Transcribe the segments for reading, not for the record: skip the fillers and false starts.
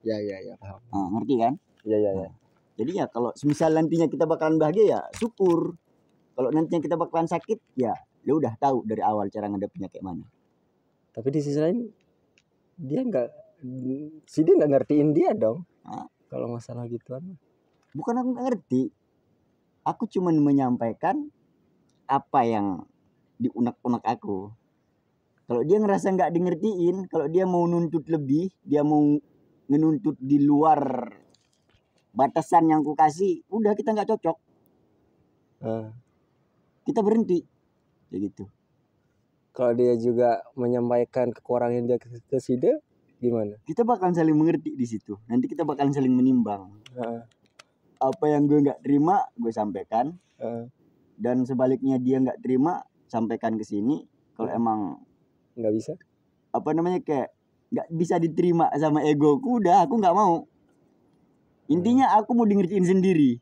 Ya paham. Ngerti kan? Ya. Jadi ya kalau semisal nantinya kita bakalan bahagia ya syukur. Kalau nantinya kita bakalan sakit ya udah tahu dari awal cara ngadepinnya kayak mana. Tapi di sisi lain dia nggak ngertiin dia dong. Kalau masalah gituan. Bukan aku nggak ngerti. Aku cuma menyampaikan apa yang di unek-unek aku. Kalau dia ngerasa nggak dingertiin, kalau dia mau nuntut lebih, dia mau menuntut di luar batasan yang ku kasih, udah kita nggak cocok. Kita berhenti, kayak gitu. Kalau dia juga menyampaikan kekurangan dia ke Sida, gimana? Kita bakalan saling mengerti di situ. Nanti kita bakalan saling menimbang. Apa yang gue nggak terima, gue sampaikan. Dan sebaliknya dia nggak terima, sampaikan ke sini. Kalau emang nggak bisa, kayak nggak bisa diterima sama egoku, udah aku nggak mau. Intinya aku mau ngertiin sendiri.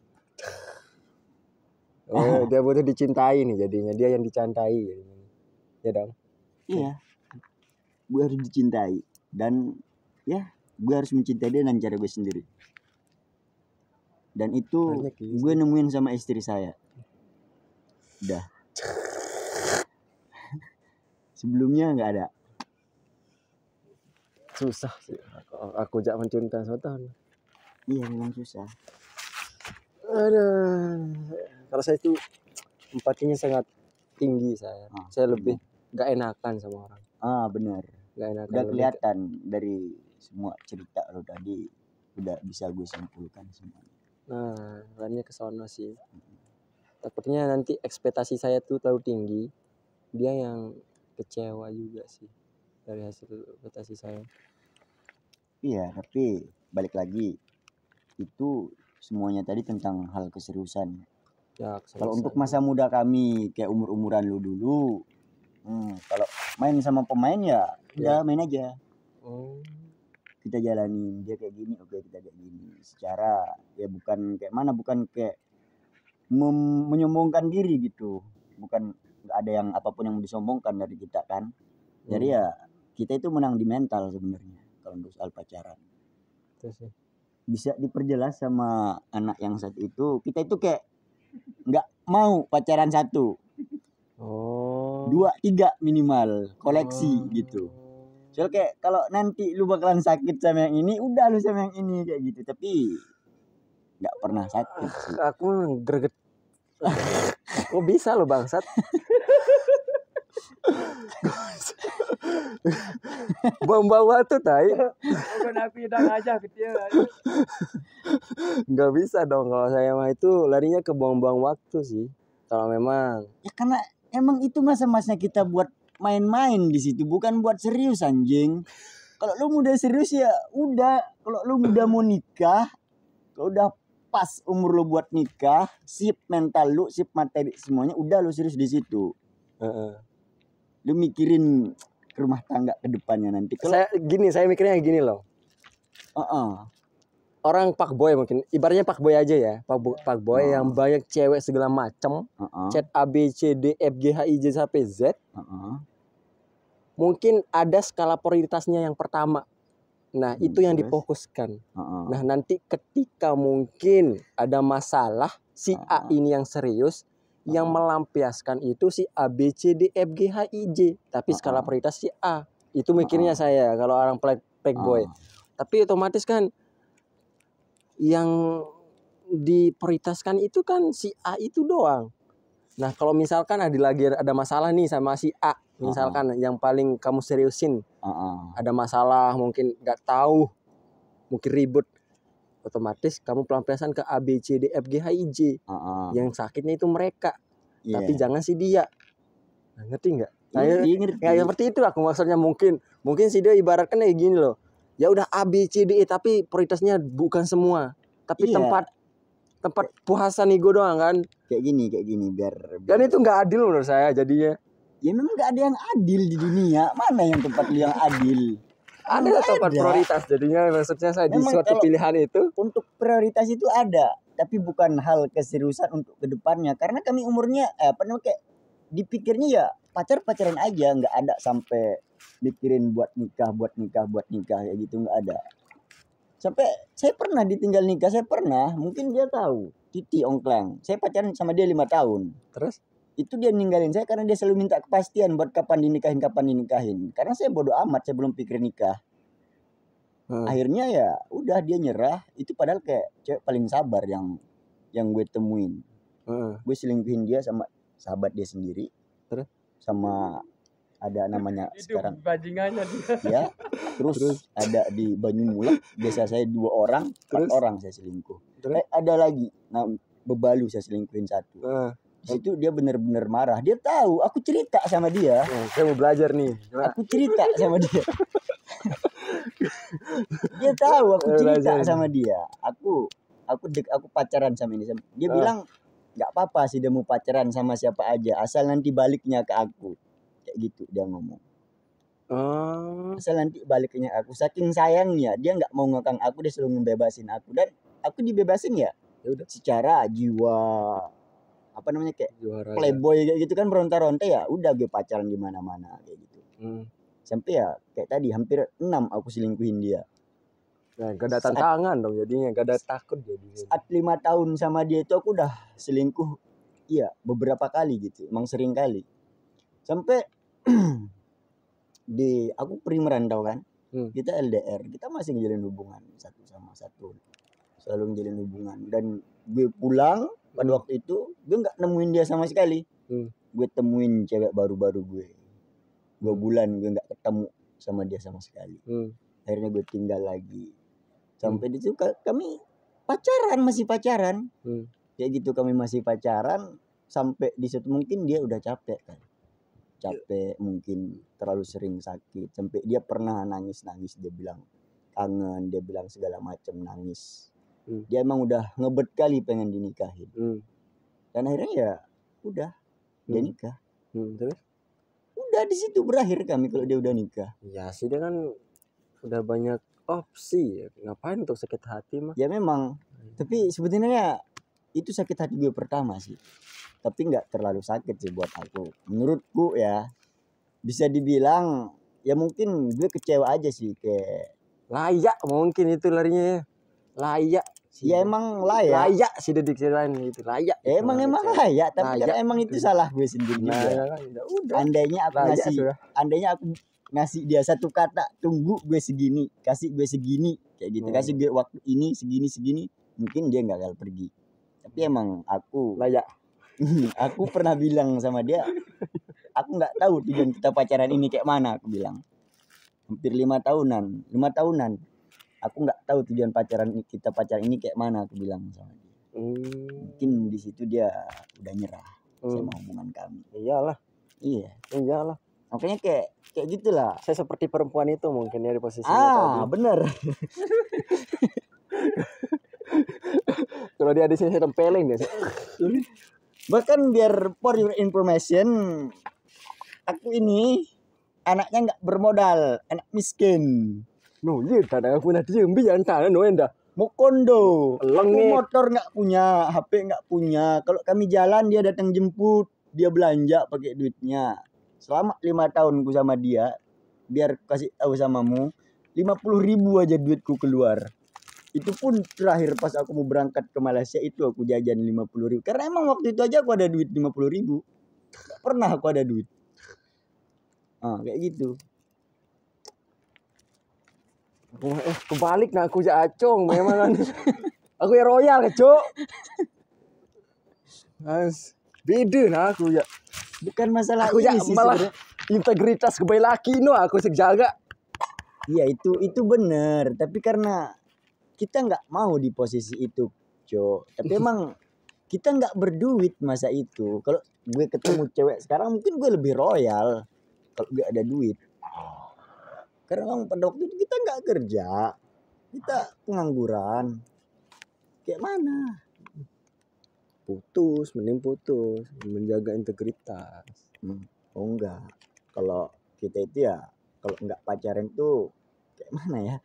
Dia butuh dicintai nih jadinya, dia yang dicintai ya dong. Iya, gue harus dicintai dan ya gue harus mencintai dia dengan cara gue sendiri. Dan itu gue nemuin sama istri saya. Udah. Sebelumnya nggak ada. Susah sih. Aku jak mencuntan sotan. Iya memang susah. Kalau saya itu empatinya sangat tinggi saya. Saya lebih nggak enakan sama orang. Benar. Nggak enakan. Udah kelihatan dari semua cerita lo tadi, udah bisa gue simpulkan semuanya. Nah, lainnya ke sono sih. Takutnya nanti ekspektasi saya tuh terlalu tinggi, dia yang kecewa juga sih dari hasil ekspektasi saya. Iya, tapi balik lagi itu semuanya tadi tentang hal keseriusan. Ya, kalau untuk masa muda kami kayak umur-umuran lu dulu, kalau main sama pemain ya udah main aja. Kita jalanin dia kayak gini, oke kita kayak gini. Secara ya bukan kayak menyombongkan diri gitu. Bukan ada yang apapun yang disombongkan dari kita kan. Jadi ya kita itu menang di mental sebenarnya kalau untuk soal pacaran. Terus sih. Bisa diperjelas sama anak yang satu itu, kita itu kayak nggak mau pacaran 1, 2, 3 minimal koleksi gitu. Soalnya kayak kalau nanti lu bakalan sakit sama yang ini, udah lu sama yang ini kayak gitu. Tapi nggak pernah sakit sih. Aku greget. Kok bisa lo bangsat? Buang-buang waktu tai. Bukan api dan aja kecil. Nggak bisa dong kalau saya mah itu larinya ke buang-buang waktu sih. Kalau memang. Ya karena emang itu masa-masanya kita buat main-main di situ, bukan buat serius anjing. Kalau lu udah serius ya udah. Kalau lu udah mau nikah, kalau udah pas umur lu buat nikah, sip mental lu, sip materi semuanya, udah lu serius di situ. Lu mikirin rumah tangga ke depannya nanti. Saya mikirnya gini loh. Orang fuckboy mungkin, ibaratnya fuckboy aja ya. Fuckboy yang banyak cewek segala macam, chat A B C D F G H I J sampai Z. Mungkin ada skala prioritasnya yang pertama. Nah, itu yang difokuskan. Nah, nanti ketika mungkin ada masalah, si A ini yang serius, yang melampiaskan itu si A B C D F G H I J, tapi skala prioritas si A. Itu mikirnya saya kalau orang playboy. Tapi otomatis kan yang diprioritaskan itu kan si A itu doang. Nah, kalau misalkan ada masalah nih sama si A, misalkan yang paling kamu seriusin, ada masalah, mungkin nggak tahu, mungkin ribut, otomatis kamu pelampiasan ke A B C D F G H I J. Yang sakitnya itu mereka, tapi jangan si dia. Nah, ngerti nggak? Ngerti. Ya seperti itu aku maksudnya. Mungkin si dia ibaratkan kayak gini loh. Ya udah A B C D E, tapi prioritasnya bukan semua, tapi tempat puasan ego doang kan. Kayak gini biar. Dan itu nggak adil menurut saya jadinya. Ya memang nggak ada yang adil di dunia. Mana yang tempat yang adil? Ada tempat prioritas jadinya, maksudnya saya di suatu pilihan itu. Untuk prioritas itu ada, tapi bukan hal keseriusan untuk kedepannya. Karena kami umurnya kayak dipikirnya ya pacaran aja, nggak ada sampai mikirin buat nikah kayak gitu, nggak ada. Sampai saya pernah ditinggal nikah, mungkin dia tahu. Titi Ongkleng. Saya pacaran sama dia 5 tahun. Terus? Itu dia ninggalin saya karena dia selalu minta kepastian buat kapan dinikahin. Karena saya bodoh amat, saya belum pikir nikah. Akhirnya ya udah dia nyerah. Itu padahal kayak cewek paling sabar yang gue temuin. Gue selingkuhin dia sama sahabat dia sendiri. Terus? Sama ada namanya Itu sekarang bajingannya dia. ya. Terus ada di Banyumulak, biasa saya 2 orang, 4 orang saya selingkuh. Ada lagi, Bebalu saya selingkuhin 1. Di situ dia bener-bener marah. Dia tahu aku cerita sama dia. Saya mau belajar nih. Aku cerita sama dia. Dia tahu aku cerita sama dia. Aku pacaran sama ini. Dia bilang nggak apa-apa sih dia mau pacaran sama siapa aja, asal nanti baliknya ke aku. Kayak gitu dia ngomong. Asal nanti baliknya aku. Saking sayangnya dia nggak mau ngekang aku, dia selalu ngebebasin aku, dan aku dibebasin ya udah secara jiwa apa namanya kayak juara, playboy kayak gitu kan, beronta-ronta ya udah gue pacaran di mana-mana kayak gitu. Sampai ya kayak tadi hampir 6 aku selingkuhin dia. Nah, gak ada tantangan dong jadinya, gak ada takut jadinya. Saat 5 tahun sama dia itu aku udah selingkuh beberapa kali gitu, emang sering kali. Sampai aku pergi merantau kan. Kita LDR, kita masih ngejalin hubungan satu sama satu. Selalu ngejalin hubungan, dan gue pulang pada waktu itu gue nggak nemuin dia sama sekali. Gue temuin cewek baru-baru gue. 2 bulan gue nggak ketemu sama dia sama sekali. Akhirnya gue tinggal lagi. Sampai di situ kami masih pacaran. Kayak gitu kami masih pacaran sampai di situ mungkin dia udah capek kan. Capek, mungkin terlalu sering sakit. Sampai dia pernah nangis-nangis, dia bilang kangen, dia bilang segala macam, nangis. Dia emang udah ngebet kali pengen dinikahin. Dan akhirnya ya udah dia nikah. Terus? Udah di situ berakhir kami kalau dia udah nikah. Ya sih, dia kan udah banyak opsi ya. Ngapain untuk sakit hati mah? Ya memang. Tapi sebetulnya itu sakit hati gue pertama sih. Tapi nggak terlalu sakit sih buat aku. Menurutku ya bisa dibilang ya mungkin gue kecewa aja sih, kayak layak mungkin itu larinya. Layak. Ya emang layak sih dikirain itu layak. Emang layak, tapi kan emang itu salah gue sendiri juga. Udah. Andainya aku ngasih dia satu kata, tunggu gue segini, kasih gue segini, kayak gitu. Kasih gue waktu ini segini, mungkin dia nggak bakal pergi. Tapi emang aku layak. Aku pernah bilang sama dia, aku nggak tahu tujuan kita pacaran ini kayak mana, aku bilang. Hampir 5 tahunan. Aku nggak tahu tujuan kita pacaran ini kayak mana, aku bilang sama dia. Mungkin di situ dia udah nyerah sama hubungan kami. Iyalah. Makanya kayak gitulah. Saya seperti perempuan itu mungkin ya di posisinya tadi. Bener. Kalau dia di sini saya tempelin dia. Bahkan biar for your information, aku ini anaknya nggak bermodal, anak miskin. No, iya kadang aku nanti jembi jangan tanah no enda. Mau kondo, aku motor nggak punya, HP nggak punya. Kalau kami jalan dia datang jemput, dia belanja pakai duitnya. Selama 5 tahun ku sama dia, biar kasih tahu samamu, 50.000 aja duitku keluar. Itu pun terakhir pas aku mau berangkat ke Malaysia itu aku jajan 50.000. Karena emang waktu itu aja aku ada duit 50.000. Gak pernah aku ada duit. Kayak gitu. Kebalik nah aku ja acong memang. Aku ya royal kecok. Beda nah aku ya. Bukan masalah aku ini sih malah sebenernya. Integritas kebaik laki no aku sejaga. Iya itu benar, tapi karena kita nggak mau di posisi itu, Cok. Tapi emang kita nggak berduit masa itu. Kalau gue ketemu cewek sekarang mungkin gue lebih royal kalau gue ada duit. Karena emang pada waktu itu kita nggak kerja, kita pengangguran. Kayak mana? Mending putus, menjaga integritas. Enggak. Kalau kita itu ya, kalau nggak pacaran tuh kayak mana ya?